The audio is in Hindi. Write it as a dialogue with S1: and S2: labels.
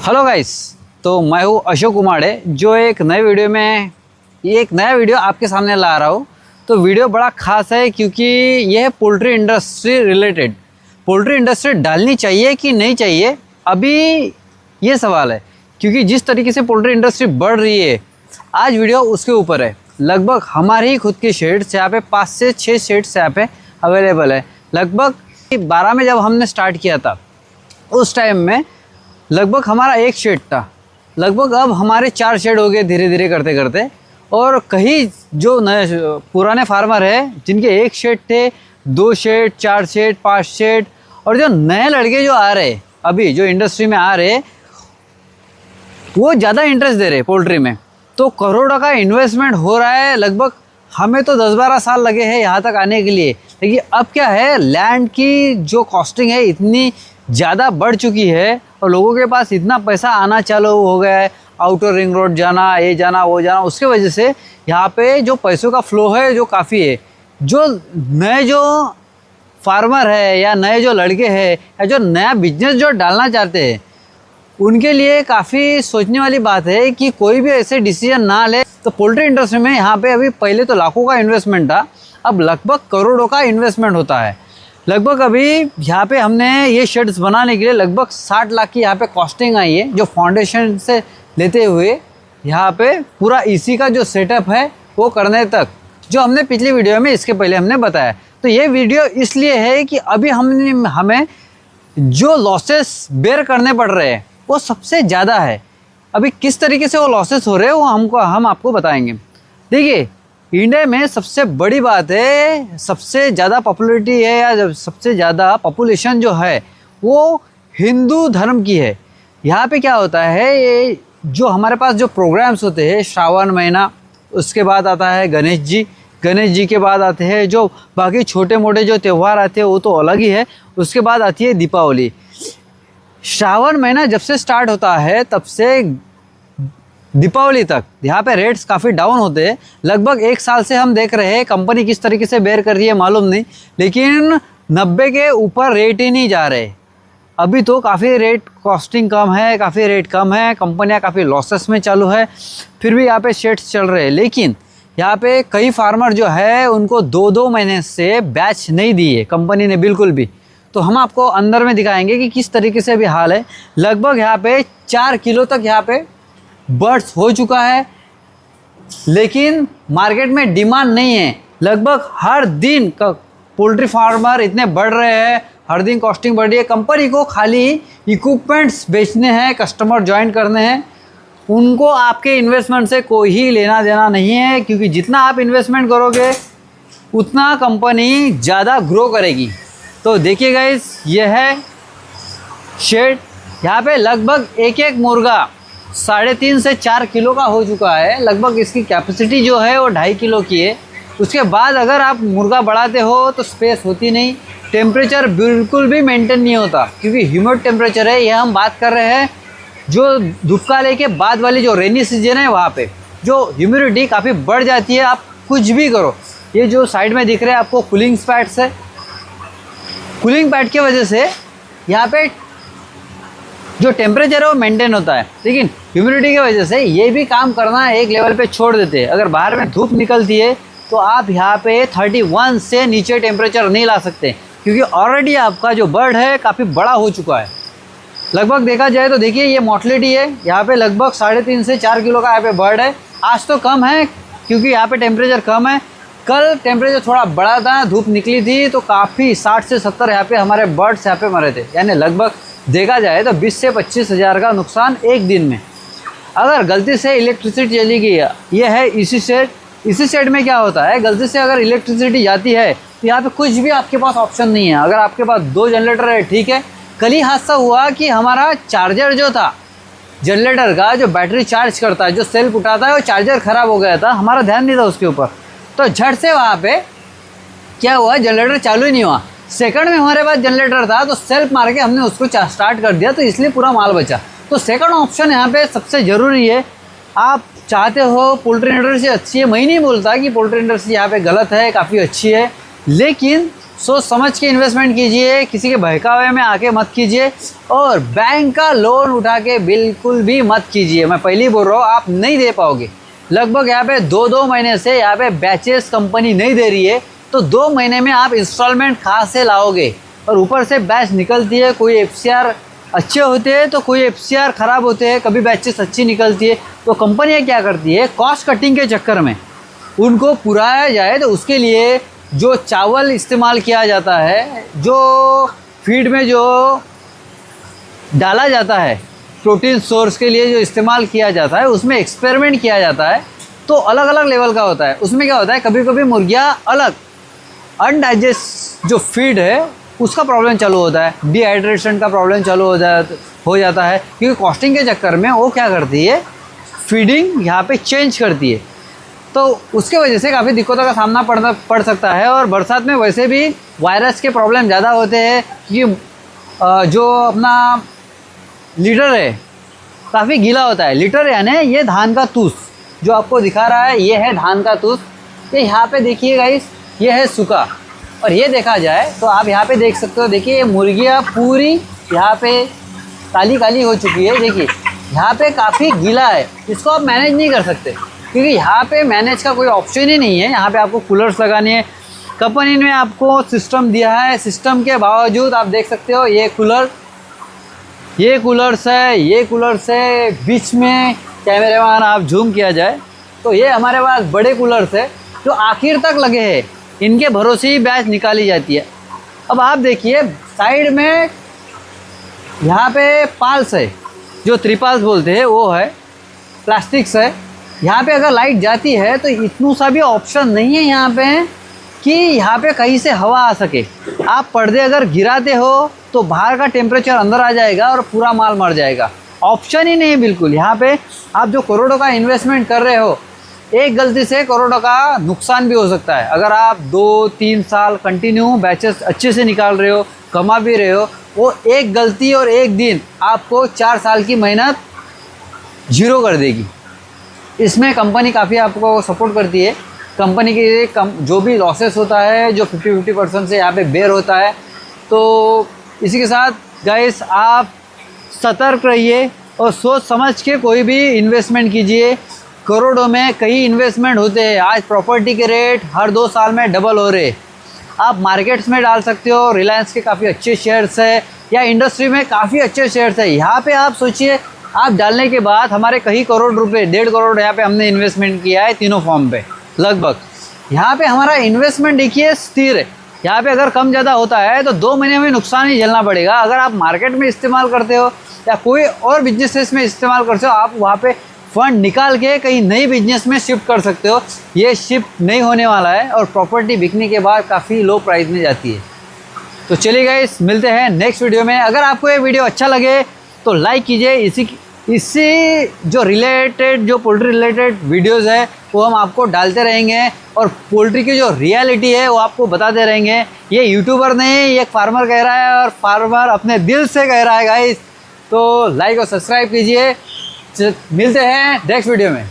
S1: हेलो गाइस, तो मैं हूँ अशोक कुमार जो एक नया वीडियो आपके सामने ला रहा हूँ। तो वीडियो बड़ा ख़ास है क्योंकि यह है poultry industry related. Poultry industry डालनी चाहिए कि नहीं चाहिए, अभी ये सवाल है। क्योंकि जिस तरीके से पोल्ट्री इंडस्ट्री बढ़ रही है, आज वीडियो उसके ऊपर है। लगभग हमारे ही खुद के शेड्स यहाँ पे 5 से 6 शेड्स यहाँ पे अवेलेबल है। लगभग 12 में जब हमने स्टार्ट किया था, उस टाइम में लगभग हमारा एक शेड था। लगभग अब हमारे 4 शेड हो गए धीरे धीरे करते करते। और कहीं जो नए पुराने फार्मर है जिनके 1 शेड थे, 2 शेड, 4 शेड, 5 शेड, और जो नए लड़के जो आ रहे अभी जो इंडस्ट्री में आ रहे, वो ज़्यादा इंटरेस्ट दे रहे पोल्ट्री में। तो करोड़ों का इन्वेस्टमेंट हो रहा है। लगभग हमें तो 10-12 साल लगे हैं यहाँ तक आने के लिए। लेकिन अब क्या है, लैंड की जो कॉस्टिंग है इतनी ज़्यादा बढ़ चुकी है और लोगों के पास इतना पैसा आना चालू हो गया है। आउटर रिंग रोड जाना, ये जाना, वो जाना, उसके वजह से यहाँ पे जो पैसों का फ्लो है जो काफ़ी है। जो नए जो फार्मर है या नए जो लड़के हैं या जो नया बिजनेस जो डालना चाहते हैं, उनके लिए काफ़ी सोचने वाली बात है कि कोई भी ऐसे डिसीजन ना ले। तो पोल्ट्री इंडस्ट्री में यहाँ पे अभी पहले तो लाखों का इन्वेस्टमेंट था, अब लगभग करोड़ों का इन्वेस्टमेंट होता है। लगभग अभी यहाँ पे हमने ये शेड्स बनाने के लिए लगभग 60 लाख की यहाँ पे कॉस्टिंग आई है। जो फाउंडेशन से लेते हुए यहाँ पे पूरा इसी का जो सेटअप है वो करने तक, जो हमने पिछली वीडियो में इसके पहले हमने बताया। तो ये वीडियो इसलिए है कि अभी हमें जो लॉसेस बेयर करने पड़ रहे हैं वो सबसे ज़्यादा है। अभी किस तरीके से वो लॉसेस हो रहे हैं वो हम आपको बताएंगे। देखिए, इंडिया में सबसे बड़ी बात है, सबसे ज़्यादा पॉपुलैरिटी है या सबसे ज़्यादा पॉपुलेशन जो है वो हिंदू धर्म की है। यहाँ पे क्या होता है, ये जो हमारे पास जो प्रोग्राम्स होते हैं, श्रावण महीना, उसके बाद आता है गणेश जी के बाद आते हैं जो बाकी छोटे मोटे जो त्यौहार आते हैं वो तो अलग ही है। उसके बाद आती है दीपावली। श्रावण महीना जब से स्टार्ट होता है तब से दीपावली तक यहाँ पे रेट्स काफ़ी डाउन होते हैं। लगभग 1 साल से हम देख रहे हैं कंपनी किस तरीके से बेयर कर रही है मालूम नहीं, लेकिन 90 के ऊपर रेट ही नहीं जा रहे। अभी तो काफ़ी रेट कॉस्टिंग कम है, काफ़ी रेट कम है, कंपनियाँ काफ़ी लॉसेस में चालू है, फिर भी यहाँ पे शेड्स चल रहे हैं। लेकिन यहाँ पे कई फार्मर जो है उनको 2-2 महीने से बैच नहीं दिए कंपनी ने बिल्कुल भी। तो हम आपको अंदर में दिखाएंगे कि किस तरीके से अभी हाल है। लगभग यहाँ पे 4 किलो तक यहाँ पे बर्ड्स हो चुका है, लेकिन मार्केट में डिमांड नहीं है। लगभग हर दिन का पोल्ट्री फार्मर इतने बढ़ रहे हैं, हर दिन कॉस्टिंग बढ़ रही है। कंपनी को खाली इक्विपमेंट्स बेचने हैं, कस्टमर ज्वाइन करने हैं, उनको आपके इन्वेस्टमेंट से कोई ही लेना देना नहीं है। क्योंकि जितना आप इन्वेस्टमेंट करोगे उतना कंपनी ज़्यादा ग्रो करेगी। तो देखिए गाइस, ये है शेड। यहाँ पे लगभग एक मुर्गा 3.5 से 4 किलो का हो चुका है। लगभग इसकी कैपेसिटी जो है वो 2.5 किलो की है। उसके बाद अगर आप मुर्गा बढ़ाते हो तो स्पेस होती नहीं, टेम्परेचर बिल्कुल भी मेंटेन नहीं होता क्योंकि ह्यूमिड टेम्परेचर है। ये हम बात कर रहे हैं जो धूपकाले के बाद वाली जो रेनी सीजन है, वहाँ पे जो ह्यूमिडिटी काफ़ी बढ़ जाती है। आप कुछ भी करो, ये जो साइड में दिख रहे हैं आपको कूलिंग पैड्स है, कूलिंग पैड की वजह से यहाँ पे जो टेम्परेचर है वो मेंटेन होता है, लेकिन ह्यूमिडिटी की वजह से ये भी काम करना एक लेवल पे छोड़ देते हैं। अगर बाहर में धूप निकलती है तो आप यहाँ पे 31 से नीचे टेम्परेचर नहीं ला सकते क्योंकि ऑलरेडी आपका जो बर्ड है काफ़ी बड़ा हो चुका है। लगभग देखा जाए तो देखिए, ये मोर्टलिटी है यहाँ पे लगभग 3.5 से 4 किलो का यहाँ पे बर्ड है। आज तो कम है क्योंकि यहाँ पे टेम्परेचर कम है। कल टेम्परेचर थोड़ा बड़ा था, धूप निकली थी तो काफ़ी 60 से 70 यहाँ पे हमारे बर्ड्स यहाँ पे मरे थे। यानी लगभग देखा जाए तो 20 से 25 हज़ार का नुकसान एक दिन में। अगर गलती से इलेक्ट्रिसिटी चली गई, ये है इसी सेट में क्या होता है, गलती से अगर इलेक्ट्रिसिटी जाती है तो यहाँ पे कुछ भी आपके पास ऑप्शन नहीं है। अगर आपके पास 2 जनरेटर है ठीक है। कल ही हादसा हुआ कि हमारा चार्जर जो था जनरेटर का, जो बैटरी चार्ज करता है, जो सेल्फ उठाता है, वो चार्जर ख़राब हो गया था। हमारा ध्यान नहीं था उसके ऊपर, तो झट से वहाँ पे क्या हुआ, जनरेटर चालू ही नहीं हुआ। सेकंड में हमारे पास जनरेटर था तो सेल्फ मार के हमने उसको स्टार्ट कर दिया, तो इसलिए पूरा माल बचा। तो सेकंड ऑप्शन यहाँ पे सबसे ज़रूरी है। आप चाहते हो पोल्ट्री इंडस्ट्री अच्छी है, मैं नहीं बोलता कि पोल्ट्री इंडस्ट्री यहाँ पे गलत है, काफ़ी अच्छी है, लेकिन सोच समझ के इन्वेस्टमेंट कीजिए, किसी के बहकावे में आके मत कीजिए, और बैंक का लोन उठा के बिल्कुल भी मत कीजिए। मैं पहले ही बोल रहा हूँ, आप नहीं दे पाओगे। लगभग यहाँ पे 2-2 महीने से यहाँ पे बैचेस कंपनी नहीं दे रही है, तो 2 महीने में आप इंस्टॉलमेंट कहाँ से लाओगे। और ऊपर से बैच निकलती है, कोई एफसीआर अच्छे होते हैं तो कोई एफसीआर ख़राब होते हैं, कभी बैचेस अच्छी निकलती है। तो कंपनियाँ क्या करती है, कॉस्ट कटिंग के चक्कर में उनको पुराया जाए, तो उसके लिए जो चावल इस्तेमाल किया जाता है, जो फीड में जो डाला जाता है, प्रोटीन सोर्स के लिए जो इस्तेमाल किया जाता है, उसमें एक्सपेरिमेंट किया जाता है। तो अलग अलग लेवल का होता है। उसमें क्या होता है, कभी कभी मुर्गियाँ अलग अनडाइजेस्ट जो फीड है उसका प्रॉब्लम चालू होता है, डिहाइड्रेशन का प्रॉब्लम चालू हो जाता है, क्योंकि कॉस्टिंग के चक्कर में वो क्या करती है, फीडिंग यहाँ पे चेंज करती है। तो उसके वजह से काफ़ी दिक्कतों का सामना पड़ सकता है। और बरसात में वैसे भी वायरस के प्रॉब्लम ज़्यादा होते हैं, कि जो अपना लीटर है काफ़ी गीला होता है। लीटर यानी ये धान का तूस जो आपको दिखा रहा है, ये है धान का तूस। ये यहाँ पे देखिए गाइस, ये है सूखा। और ये देखा जाए तो आप यहाँ पे देख सकते हो, देखिए ये मुर्गियाँ पूरी यहाँ पे काली काली हो चुकी है। देखिए यहाँ पे काफ़ी गीला है, इसको आप मैनेज नहीं कर सकते, क्योंकि यहाँ पे मैनेज का कोई ऑप्शन ही नहीं है। यहाँ पे आपको कूलर्स लगाने हैं, कंपनी ने आपको सिस्टम दिया है। सिस्टम के बावजूद आप देख सकते हो, ये कूलर्स है, ये कूलर्स है। बीच में कैमरामैन आप जूम किया जाए तो ये हमारे पास बड़े कूलर्स है जो आखिर तक लगे हैं, इनके भरोसे ही बैच निकाली जाती है। अब आप देखिए साइड में यहाँ पे पाल्स है, जो त्रिपाल्स बोलते हैं, वो है प्लास्टिक्स है। यहाँ पे अगर लाइट जाती है तो इतना सा भी ऑप्शन नहीं है यहाँ पे कि यहाँ पे कहीं से हवा आ सके। आप पर्दे अगर गिराते हो तो बाहर का टेम्परेचर अंदर आ जाएगा और पूरा माल मर जाएगा। ऑप्शन ही नहीं है बिल्कुल। यहाँ पे आप जो करोड़ों का इन्वेस्टमेंट कर रहे हो, एक गलती से करोड़ों का नुकसान भी हो सकता है। अगर आप 2-3 साल कंटिन्यू बैचेस अच्छे से निकाल रहे हो, कमा भी रहे हो, वो एक गलती और एक दिन आपको 4 साल की मेहनत जीरो कर देगी। इसमें कंपनी काफ़ी आपको सपोर्ट करती है। कंपनी के जो भी लॉसेस होता है, जो 50% से यहाँ पे बेयर होता है। तो इसी के साथ गाइस, आप सतर्क रहिए और सोच समझ के कोई भी इन्वेस्टमेंट कीजिए। करोड़ों में कई इन्वेस्टमेंट होते हैं। आज प्रॉपर्टी के रेट हर 2 साल में डबल हो रहे। आप मार्केट्स में डाल सकते हो, रिलायंस के काफ़ी अच्छे शेयर्स है, या इंडस्ट्री में काफ़ी अच्छे शेयर्स है। यहाँ पे आप सोचिए, आप डालने के बाद हमारे कई करोड़ रुपए, 1.5 करोड़ यहाँ पे हमने इन्वेस्टमेंट किया है तीनों फॉर्म पे लगभग। यहाँ पे हमारा इन्वेस्टमेंट देखिए स्थिर है। यहाँ पे अगर कम ज़्यादा होता है तो 2 महीने में नुकसान ही झेलना पड़ेगा। अगर आप मार्केट में इस्तेमाल करते हो या कोई और बिजनेसेस में इस्तेमाल करते हो, आप वहाँ पे फंड निकाल के कहीं नई बिजनेस में शिफ्ट कर सकते हो। ये शिफ्ट नहीं होने वाला है और प्रॉपर्टी बिकने के बाद काफ़ी लो प्राइस में जाती है। तो चलिए गाइस, मिलते हैं नेक्स्ट वीडियो में। अगर आपको ये वीडियो अच्छा लगे तो लाइक कीजिए। इससे जो रिलेटेड, जो पोल्ट्री रिलेटेड वीडियोज़ है वो हम आपको डालते रहेंगे, और पोल्ट्री की जो रियलिटी है वो आपको बताते रहेंगे। ये यूट्यूबर नहीं, ये एक फार्मर कह रहा है, और फार्मर अपने दिल से कह रहा है गाइस। तो लाइक और सब्सक्राइब कीजिए। मिलते हैं नेक्स्ट वीडियो में।